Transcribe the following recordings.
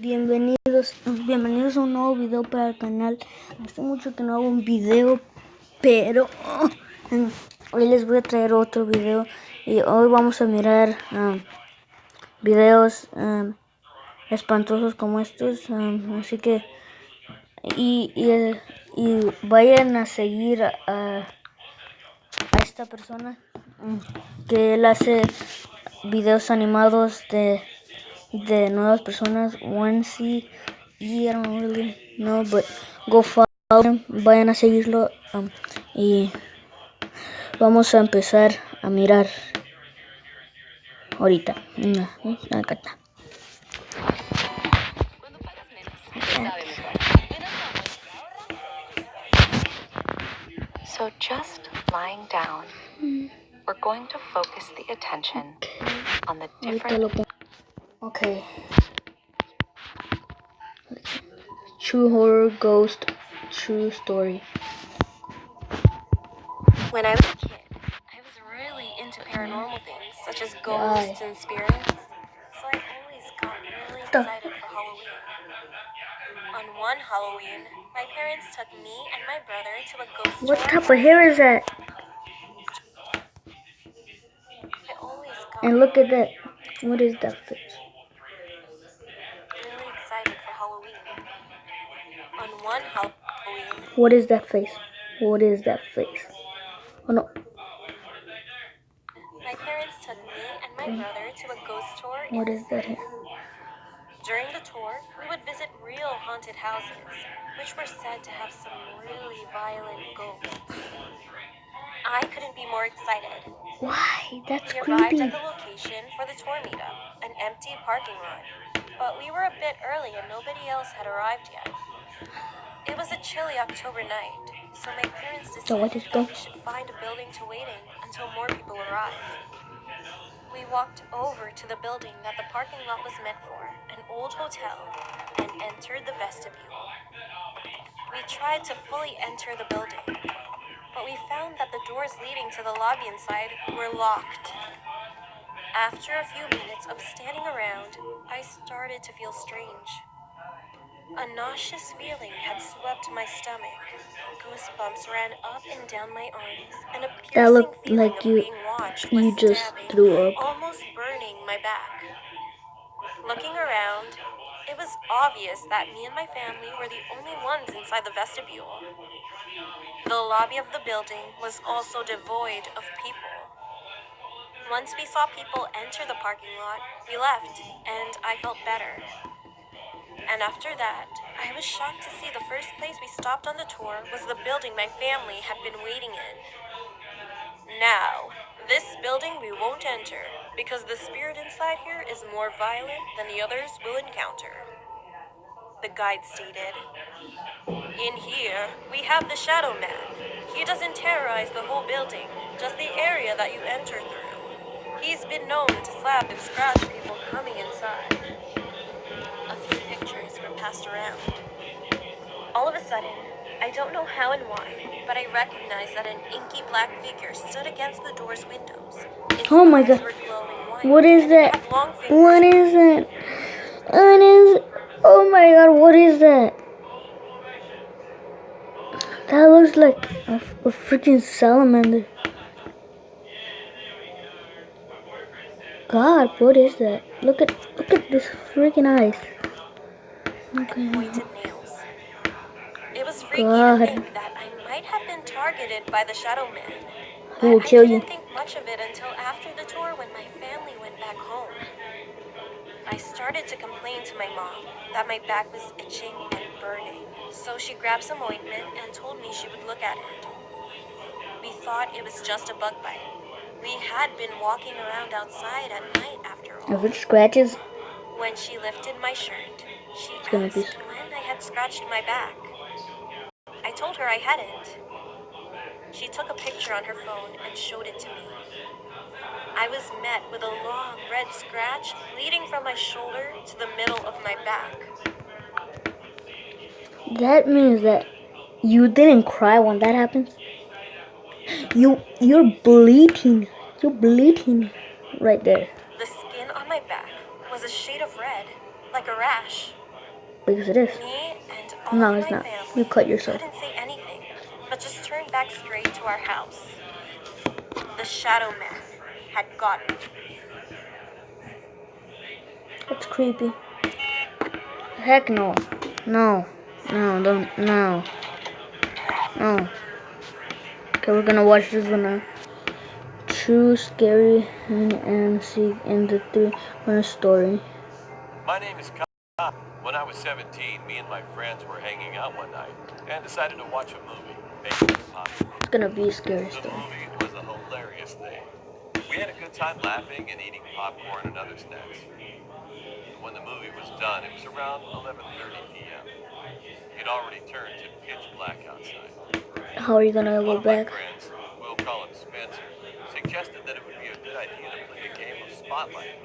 Bienvenidos a un nuevo video para el canal. Hace mucho que no hago un video, pero hoy les voy a traer otro video. Y hoy vamos a mirar videos espantosos como estos. Así que y vayan a seguir a esta persona que él hace videos animados de nuevas personas. I don't really know, but go follow him. Vayan a seguirlo y vamos a empezar a mirar ahorita. Acá está. So just lying down, we're going to focus the attention on the different... Okay. True horror, ghost, true story. When I was a kid, I was really into paranormal things, such as ghosts and spirits. So I always got really excited for Halloween. On one Halloween, my parents took me and my brother to a ghost tour. What type of hair is that? And look at that. What is that face? Really excited for Halloween. On one Halloween. What is that face? What is that face? Oh no. My parents took me and my brother to a ghost tour. What is that here? During the tour, we would visit real haunted houses, which were said to have some really violent ghosts. I couldn't be more excited. Why? That's we creepy. arrived at the location for the tour meetup, an empty parking lot. But we were a bit early and nobody else had arrived yet. It was a chilly October night, so my parents decided that we should find a building to wait in until more people arrive. We walked over to the building that the parking lot was meant for, an old hotel, and entered the vestibule. We tried to fully enter the building, but we found that the doors leading to the lobby inside were locked. After a few minutes of standing around, I started to feel strange. A nauseous feeling had swept my stomach. Goosebumps ran up and down my arms, and a piercing feeling of being watched was stabbing, almost burning my back. Looking around, it was obvious that me and my family were the only ones inside the vestibule. The lobby of the building was also devoid of people. Once we saw people enter the parking lot, we left, and I felt better. And after that, I was shocked to see the first place we stopped on the tour was the building my family had been waiting in. Now, this building we won't enter, because the spirit inside here is more violent than the others will encounter. The guide stated, "In here, we have the Shadow Man. He doesn't terrorize the whole building, just the area that you enter through. He's been known to slap and scratch people coming inside." A few pictures were passed around. All of a sudden, I don't know how and why, but I recognized that an inky black figure stood against the door's windows. Its oh my god. What is that? What is that? Oh my god, what is that? That looks like a freaking salamander. God, what is that? Look at this freaking eyes. Okay. And pointed nails. It was freaky to think that I might have been targeted by the Shadow Man. Who will kill you? I didn't think much of it until after the tour when my family went back home. I started to complain to my mom that my back was itching and burning. So she grabbed some ointment and told me she would look at it. We thought it was just a bug bite. We had been walking around outside at night after all. If it scratches, when she lifted my shirt, she asked when I had scratched my back. I told her I hadn't. She took a picture on her phone and showed it to me. I was met with a long red scratch leading from my shoulder to the middle of my back. That means that you didn't cry when that happens. You're bleeding. You're bleeding right there. The skin on my back was a shade of red, like a rash. Because it is. Me and all No, of it's my not. family You cut yourself. couldn't say anything, but just turned back straight to our house. The Shadow Man had gotten me. It's creepy. Heck no. No. No, don't. No. No. Okay, we're gonna watch this one now. True, scary, and see in the 3-minute story. My name is Kyle. When I was 17, me and my friends were hanging out one night and decided to watch a movie, making popcorn. It's gonna be a scary The story. movie was a hilarious thing. We had a good time laughing and eating popcorn and other snacks. When the movie was done, it was around 11:30 p.m. It already turned to pitch black outside. How are you gonna One go of my back? friends, we'll call him Spencer, suggested that it would be a good idea to play a game of Spotlight.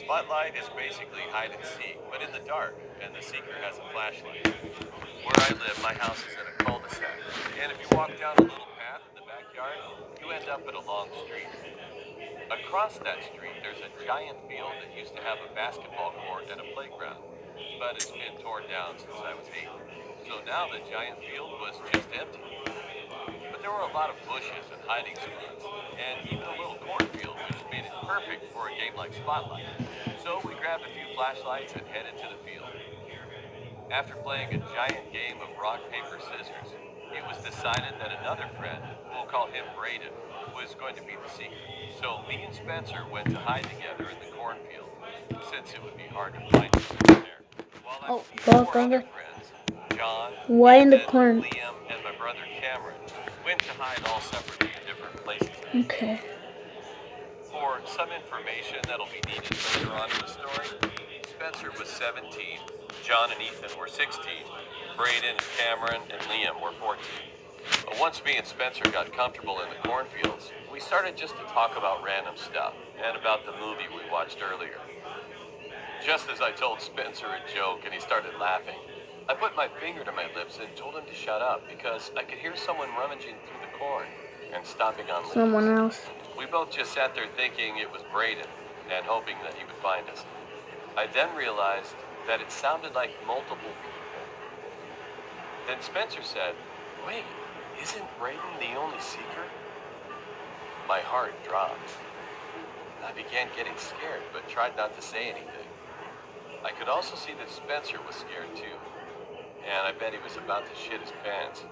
Spotlight is basically hide and seek, but in the dark, and the seeker has a flashlight. Where I live, my house is in a cul-de-sac, and if you walk down a little path in the backyard, you end up at a long street. Across that street, there's a giant field that used to have a basketball court and a playground, but it's been torn down since I was 8. So now the giant field was just empty. But there were a lot of bushes and hiding spots, and even a little cornfield, which made it perfect for a game like Spotlight. So we grabbed a few flashlights and headed to the field. After playing a giant game of rock, paper, scissors, it was decided that another friend, we'll call him Braden, was going to be the seeker. So me and Spencer went to hide together in the cornfield, since it would be hard to find someone there. While I was with 4 other friends, John, Why in the Ethan, corn? Liam, and my brother Cameron, went to hide all separately in different places. Okay. For some information that'll be needed later on in the story, Spencer was 17, John and Ethan were 16, Braden and Cameron and Liam were 14. But once me and Spencer got comfortable in the cornfields, we started just to talk about random stuff and about the movie we watched earlier. Just as I told Spencer a joke and he started laughing, I put my finger to my lips and told him to shut up because I could hear someone rummaging through the corn and stomping on leaves. Someone else. We both just sat there thinking it was Braden and hoping that he would find us. I then realized that it sounded like multiple people. Then Spencer said, "Wait, isn't Braden the only seeker?" My heart dropped. I began getting scared but tried not to say anything. I could also see that Spencer was scared too, and I bet he was about to shit his pants.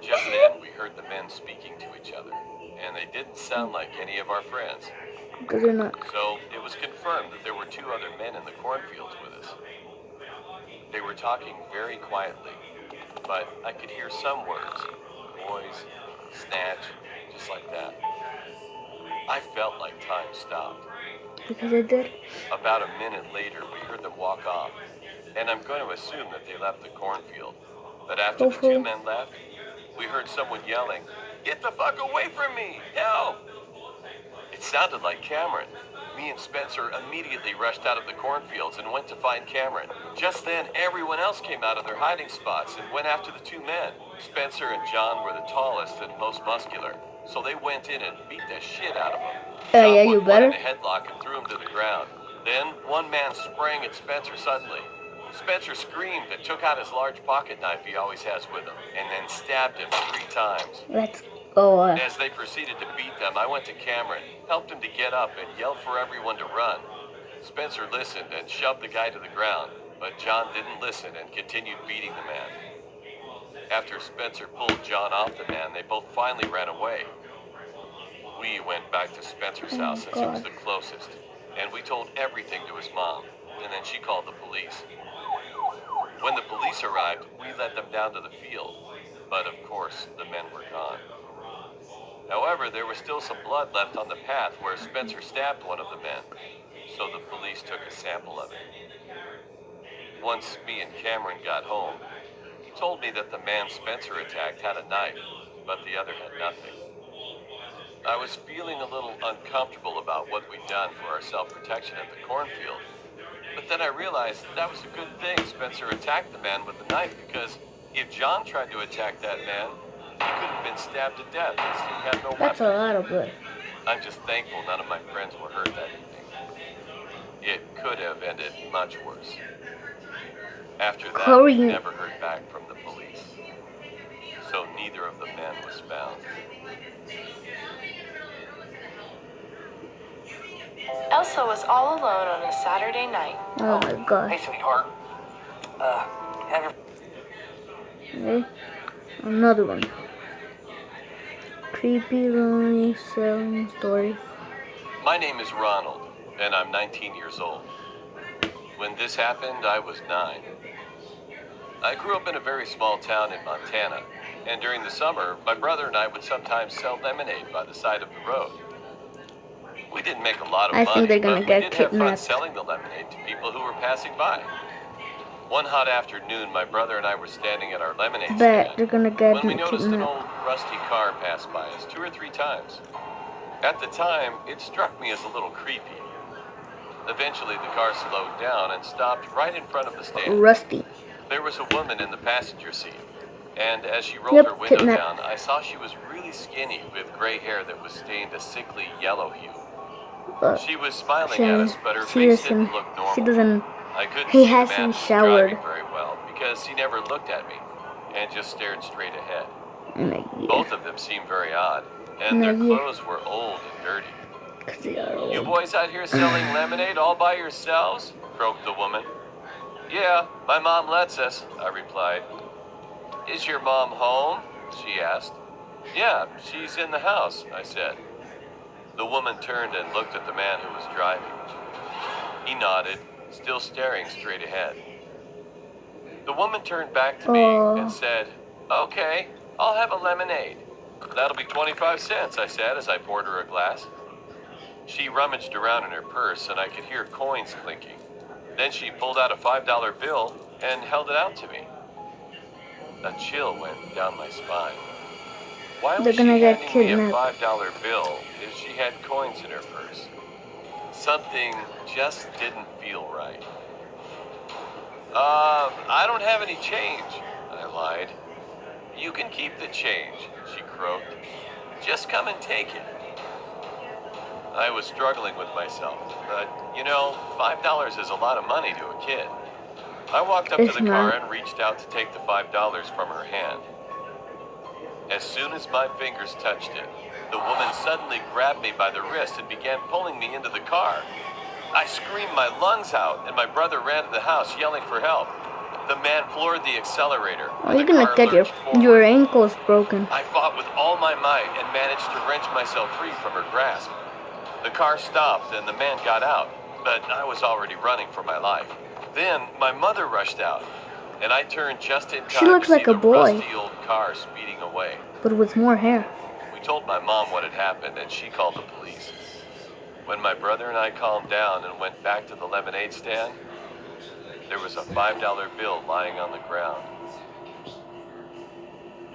Just then, we heard the men speaking to each other, and they didn't sound like any of our friends. Because they're not. So it was confirmed that there were 2 other men in the cornfields with us. They were talking very quietly, but I could hear some words. Boys, snatch, just like that. I felt like time stopped. Because they did. About a minute later, we heard them walk off, and I'm going to assume that they left the cornfield. But after the 2 Hopefully. men left, we heard someone yelling, "Get the fuck away from me! Help!" It sounded like Cameron. Me and Spencer immediately rushed out of the cornfields and went to find Cameron. Just then, everyone else came out of their hiding spots and went after the 2 men. Spencer and John were the tallest and most muscular, so they went in and beat the shit out of them. John Yeah, put you one better. in a headlock and threw him to the ground. Then, one man sprang at Spencer suddenly. Spencer screamed and took out his large pocket knife he always has with him, and then stabbed him 3 times. Let's go. As they proceeded to beat them, I went to Cameron, helped him to get up, and yelled for everyone to run. Spencer listened and shoved the guy to the ground, but John didn't listen and continued beating the man. After Spencer pulled John off the man, they both finally ran away. We went back to Spencer's house since it was the closest, and we told everything to his mom, and then she called the police. When the police arrived, we led them down to the field, but of course, the men were gone. However, there was still some blood left on the path where Spencer stabbed one of the men, so the police took a sample of it. Once me and Cameron got home, he told me that the man Spencer attacked had a knife, but the other had nothing. I was feeling a little uncomfortable about what we'd done for our self-protection at the cornfield, but then I realized that was a good thing Spencer attacked the man with the knife, because if John tried to attack that man, he could have been stabbed to death since he had no That's a weapon. lot of blood. I'm just thankful none of my friends were hurt that evening. It could have ended much worse. After that, we Korean. never heard back from the police. So neither of the men was found. Elsa was all alone on a Saturday night. Oh my god. Hey, sweetheart. Have your Okay. Another one. Creepy, lonely, selling story. My name is Ronald, and I'm 19 years old. When this happened, I was 9. I grew up in a very small town in Montana, and during the summer, my brother and I would sometimes sell lemonade by the side of the road. We didn't make a lot of I money, think they're gonna but we get did have fun kidnapped. selling the lemonade to people who were passing by. One hot afternoon, my brother and I were standing at our lemonade Bet stand they're gonna get when we noticed an kidnapped. old rusty car pass by us 2 or 3 times. At the time, it struck me as a little creepy. Eventually, the car slowed down and stopped right in front of the stand. Rusty. There was a woman in the passenger seat, and as she rolled Yep, her window kidnapped. down, I saw she was really skinny with gray hair that was stained a sickly yellow hue. She was smiling at us, but her face didn't look normal. She doesn't. I couldn't He see the man hasn't who was showered. driving very well because he never looked at me and just stared straight ahead. Yeah, Both of them seemed very odd, and their clothes were old and dirty. 'cause they are old. You boys out here selling lemonade all by yourselves? Croaked the woman. Yeah, my mom lets us, I replied. Is your mom home? She asked. Yeah, she's in the house, I said. The woman turned and looked at the man who was driving. He nodded, still staring straight ahead. The woman turned back to me and said, Okay, I'll have a lemonade. That'll be 25 cents, I said as I poured her a glass. She rummaged around in her purse and I could hear coins clinking. Then she pulled out a $5 bill and held it out to me. A chill went down my spine. Why was she handing me a $5 bill if she had coins in her purse? Something just didn't feel right. I don't have any change, I lied. You can keep the change, she croaked. Just come and take it. I was struggling with myself, but, you know, $5 is a lot of money to a kid. I walked up to the car and reached out to take the $5 from her hand. As soon as my fingers touched it, the woman suddenly grabbed me by the wrist and began pulling me into the car. I screamed my lungs out, and my brother ran to the house yelling for help. The man floored the accelerator. Oh, you're gonna get your ankles broken. I fought with all my might and managed to wrench myself free from her grasp. The car stopped and the man got out, but I was already running for my life. Then my mother rushed out, and I turned just in time She looks to see like a the boy, rusty old car speeding away. but with more hair. We told my mom what had happened, and she called the police. When my brother and I calmed down and went back to the lemonade stand, there was a $5 bill lying on the ground.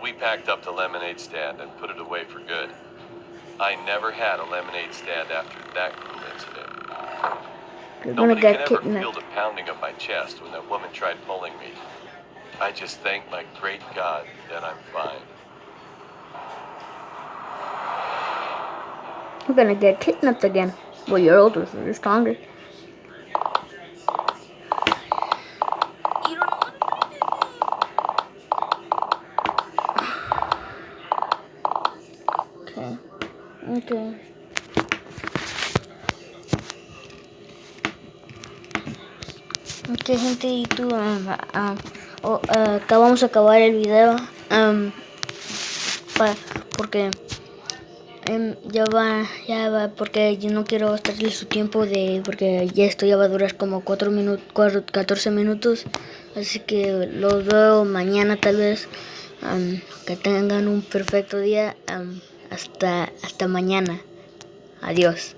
We packed up the lemonade stand and put it away for good. I never had a lemonade stand after that cruel incident. You're gonna Nobody get can ever feel kidnapped. the pounding of my chest when that woman tried pulling me. I just thank my great God that I'm fine. You're gonna get kidnapped again. Well, you're older, so you're stronger. Okay. Ok, gente, y tú, acabamos de acabar el video, porque ya va, porque yo no quiero gastarle su tiempo porque ya esto ya va a durar como 14 minutos, así que los veo mañana tal vez. Que tengan un perfecto día, hasta mañana, adiós.